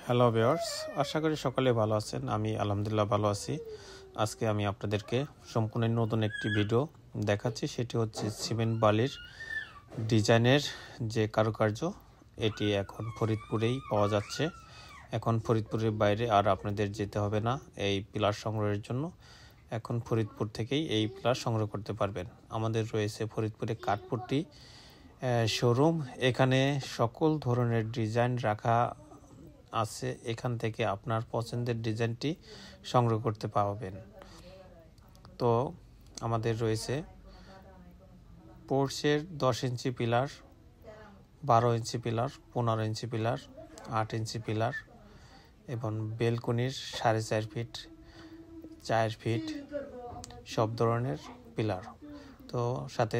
Hello viewers, আশা করি সকলে ভালো আছেন। আমি আলহামদুলিল্লাহ ভালো আছি। আজকে আমি আপনাদেরকে সম্পূর্ণ নতুন একটি ভিডিও দেখাচ্ছি। সেটি হচ্ছে সিমেন্ট বালির ডিজাইনের যে কারুকার্য, এটি এখন ফরিদপুরেই পাওয়া যাচ্ছে। এখন ফরিদপুরের বাইরে আর আপনাদের যেতে হবে না এই পিলার সংগ্রহের জন্য। এখন ফরিদপুর থেকেই এই পিলার সংগ্রহ করতে পারবেন। আমাদের রয়েছে ফরিদপুরে কাঠপট্টি শোরুম। এখানে সকল ধরনের ডিজাইন রাখা আছে। এখান থেকে আপনার পছন্দের ডিজাইনটি সংগ্রহ করতে পারবেন। তো আমাদের রয়েছে পোর্শের 10 ইঞ্চি পিলার, 12 ইঞ্চি পিলার, 15 ইঞ্চি পিলার, 8 ইঞ্চি পিলার এবং বেলকনির 4.5 ফিট, 4 ফিট সব ধরনের পিলার। তো সাথে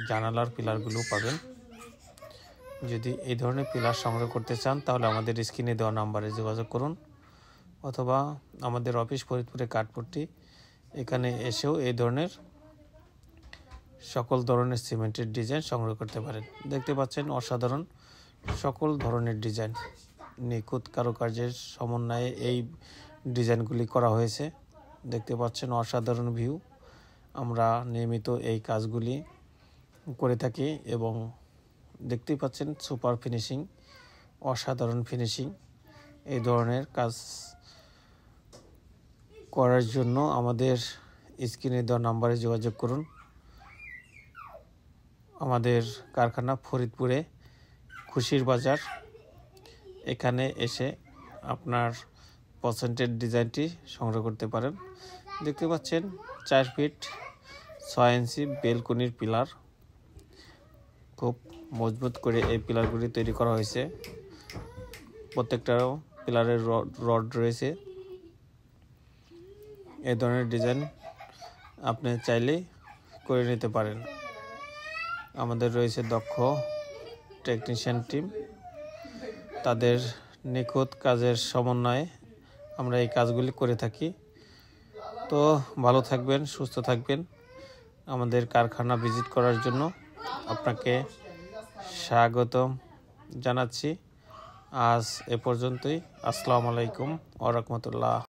জানালার পিলারগুলো পাবেন। যদি এই ধরনের পিলার সংগ্রহ করতে চান তাহলে আমাদের স্ক্রিনে দেওয়া নাম্বারে যোগাযোগ করুন, অথবা আমাদের অফিস ফরিদপুরে কাঠপট্টি, এখানে এসেও এই ধরনের সকল ধরনের সিমেন্টের ডিজাইন সংগ্রহ করতে পারেন। দেখতে পাচ্ছেন অসাধারণ সকল ধরনের ডিজাইন, নিখুঁত কারুকার্যের সমন্বয়ে এই ডিজাইনগুলি করা হয়েছে। দেখতে পাচ্ছেন অসাধারণ ভিউ। আমরা নিয়মিত এই কাজগুলি করে থাকি এবং দেখতেই পাচ্ছেন সুপার ফিনিশিং, অসাধারণ ফিনিশিং। এই ধরনের কাজ করার জন্য আমাদের স্ক্রিনে দেওয়া নাম্বারে যোগাযোগ করুন। আমাদের কারখানা ফরিদপুরে খুশির বাজার। এখানে এসে আপনার পছন্দের ডিজাইনটি সংগ্রহ করতে পারেন। দেখতে পাচ্ছেন 4 ফিট 6 ইঞ্চি বেলকনির পিলার। খুব মজবুত করে এই পিলারগুলি তৈরি করা হয়েছে। প্রত্যেকটারও পিলারের রড রয়েছে। এই ধরনের ডিজাইন আপনি চাইলে করে নিতে পারেন। আমাদের রয়েছে দক্ষ টেকনিশিয়ান টিম। তাদের নিখুঁত কাজের সমন্বয়ে আমরা এই কাজগুলি করে থাকি। তো ভালো থাকবেন, সুস্থ থাকবেন। আমাদের কারখানা ভিজিট করার জন্য আপনাকে স্বাগতম জানাচ্ছি। আজ এ পর্যন্তই। আসসালামু আলাইকুম ওয়া রাহমাতুল্লাহ।